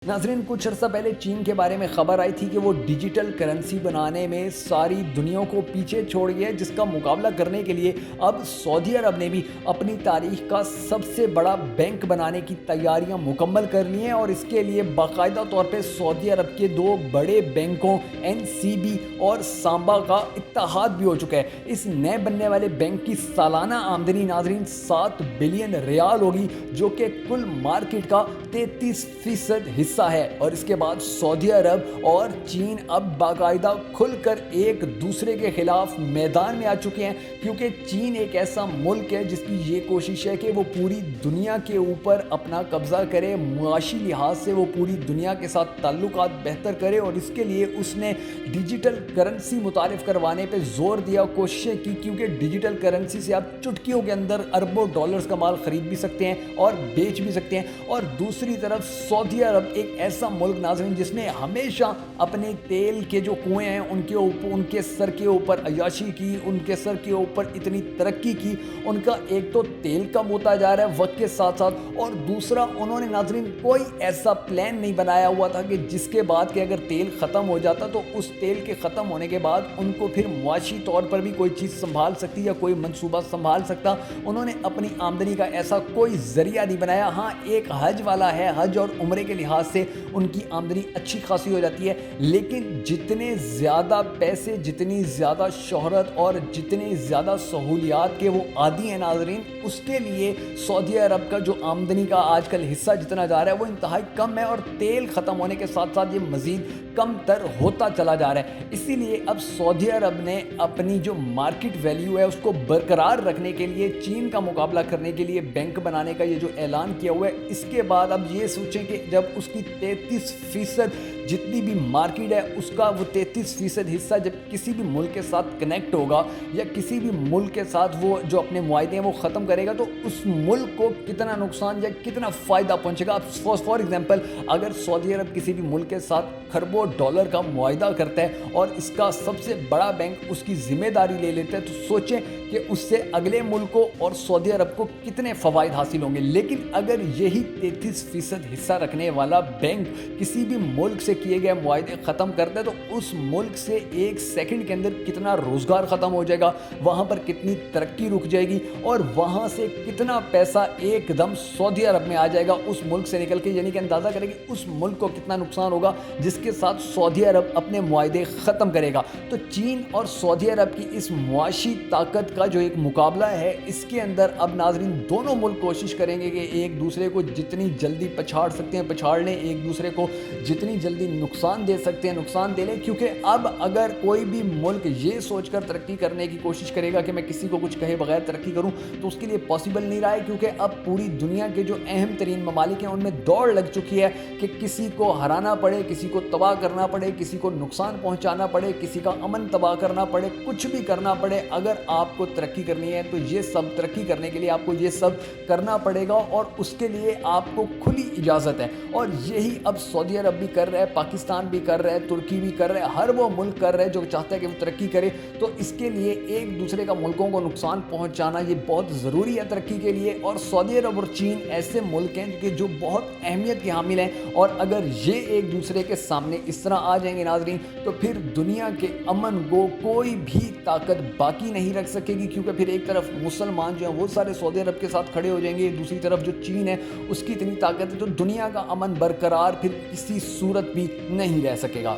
नाज़रीन, कुछ अर्सा पहले चीन के बारे में खबर आई थी कि वो डिजिटल करेंसी बनाने में सारी दुनिया को पीछे छोड़ गया, जिसका मुकाबला करने के लिए अब सऊदी अरब ने भी अपनी तारीख का सबसे बड़ा बैंक बनाने की तैयारियां मुकम्मल कर ली हैं। और इसके लिए बाकायदा तौर पे सऊदी अरब के दो बड़े बैंकों एनसीबी और सांबा का इत्तेहाद भी हो चुका है। इस नए बनने वाले बैंक की सालाना आमदनी नाज़रीन 7 बिलियन रियाल होगी, जो कि कुल मार्केट का 33% हिस्सा है। और इसके बाद सऊदी अरब और चीन अब बाकायदा खुलकर एक दूसरे के खिलाफ मैदान में आ चुके हैं, क्योंकि चीन एक ऐसा मुल्क है जिसकी ये कोशिश है कि वो पूरी दुनिया के ऊपर अपना कब्जा करे, मुआशी लिहाज से वो पूरी दुनिया के साथ ताल्लुकात बेहतर करे। और इसके लिए उसने डिजिटल करेंसी मुतारिफ करवाने पे जोर दिया, कोशिशें की, क्योंकि डिजिटल करेंसी से आप चुटकियों के अंदर अरबों डॉलर्स का माल खरीद भी सकते हैं और बेच भी सकते हैं। और दूसरी तरफ सऊदी अरब एक ऐसा मुल्क नाज़रीन जिसने हमेशा अपने तेल के जो कुएं हैं उनके सर के ऊपर अयाशी की, उनके सर के ऊपर इतनी तरक्की की। उनका एक तो तेल कम होता जा रहा है वक्त के साथ साथ, और दूसरा उन्होंने नाज़रीन कोई ऐसा प्लान नहीं बनाया हुआ था कि जिसके बाद कि अगर तेल ख़त्म हो जाता तो उस तेल के ख़त्म होने के बाद उनको फिर मुआशी तौर पर भी कोई चीज़ संभाल सकती या कोई मंसूबा संभाल सकता। उन्होंने अपनी आमदनी का ऐसा कोई ज़रिया नहीं बनाया। हाँ, एक हज वाला है, हज और उम्रे के लिहाज से उनकी आमदनी अच्छी खासी हो जाती है, लेकिन जितने ज़्यादा पैसे, जितनी ज़्यादा शोहरत और जितनी ज़्यादा सहूलियात के वो आदी हैं नाज़रीन, उसके लिए सऊदी अरब का जो आमदनी का आजकल हिस्सा जितना जा रहा है वो इंतहाई कम है। और तेल ख़त्म होने के साथ साथ ये मज़ीद कम तर होता चला जा रहा है। इसीलिए अब सऊदी अरब ने अपनी जो मार्केट वैल्यू है उसको बरकरार रखने के लिए, चीन का मुकाबला करने के लिए बैंक बनाने का ये जो ऐलान किया हुआ है, इसके बाद अब ये सोचें कि जब उसकी 33% जितनी भी मार्केट है उसका वो 33% हिस्सा जब किसी भी मुल्क के साथ कनेक्ट होगा या किसी भी मुल्क के साथ वो जो अपने मुआहदे हैं वो ख़त्म करेगा, तो उस मुल्क को कितना नुकसान या कितना फ़ायदा पहुंचेगा। अब फॉर एग्जांपल अगर सऊदी अरब किसी भी मुल्क के साथ खरबों डॉलर का मुआहदा करता है और इसका सबसे बड़ा बैंक उसकी ज़िम्मेदारी ले लेता है, तो सोचें कि उससे अगले मुल्कों और सऊदी अरब को कितने फ़वाइद हासिल होंगे। लेकिन अगर यही 33% हिस्सा रखने वाला बैंक किसी भी मुल्क से किए गए मुआहदे ख़त्म करता है, तो उस मुल्क से एक सेकंड के अंदर कितना रोज़गार ख़त्म हो जाएगा, वहाँ पर कितनी तरक्की रुक जाएगी और वहाँ से कितना पैसा एकदम सऊदी अरब में आ जाएगा उस मुल्क से निकल के। यानी कि अंदाज़ा करें कि उस मुल्क को कितना नुकसान होगा जिसके साथ सऊदी अरब अपने मुआहदे ख़त्म करेगा। तो चीन और सऊदी अरब की इस मुआशी ताकत का जो एक मुकाबला है, इसके अंदर अब नाज़रीन दोनों मुल्क कोशिश करेंगे कि एक दूसरे को जितनी जल्दी पछाड़ सकते हैं पछाड़ लें, एक दूसरे को जितनी जल्दी नुकसान दे सकते हैं नुकसान दे लें। क्योंकि अब अगर कोई भी मुल्क ये सोचकर तरक्की करने की कोशिश करेगा कि मैं किसी को कुछ कहे बगैर तरक्की करूं, तो उसके लिए पॉसिबल नहीं रहा है। क्योंकि अब पूरी दुनिया के जो अहम तरीन ममालिक हैं उनमें दौड़ लग चुकी है कि किसी को हराना पड़े, किसी को तबाह करना पड़े, किसी को नुकसान पहुंचाना पड़े, किसी का अमन तबाह करना पड़े, कुछ भी करना पड़े। अगर आपको तरक्की करनी है तो ये सब तरक्की करने के लिए आपको ये सब करना पड़ेगा और उसके लिए आपको खुली इजाज़त है। और यही अब सऊदी अरब भी कर रहा है, पाकिस्तान भी कर रहा है, तुर्की भी कर रहा है, हर वो मुल्क कर रहे हैं जो चाहता है कि वो तरक्की करे। तो इसके लिए एक दूसरे का मुल्कों को नुकसान पहुंचाना ये बहुत ज़रूरी है तरक्की के लिए। और सऊदी अरब और चीन ऐसे मुल्क हैं कि जो बहुत अहमियत के हामिल हैं, और अगर ये एक दूसरे के सामने इस तरह आ जाएंगे नाज़रीन, तो फिर दुनिया के अमन को कोई भी ताकत बाकी नहीं रख सकेगी। क्योंकि फिर एक तरफ मुसलमान जो हैं वो सारे सऊदी अरब के साथ खड़े हो जाएंगे, दूसरी तरफ जो चीन है उसकी इतनी ताकत है, तो दुनिया का अमन बरकरार फिर किसी सूरत भी नहीं रह सकेगा।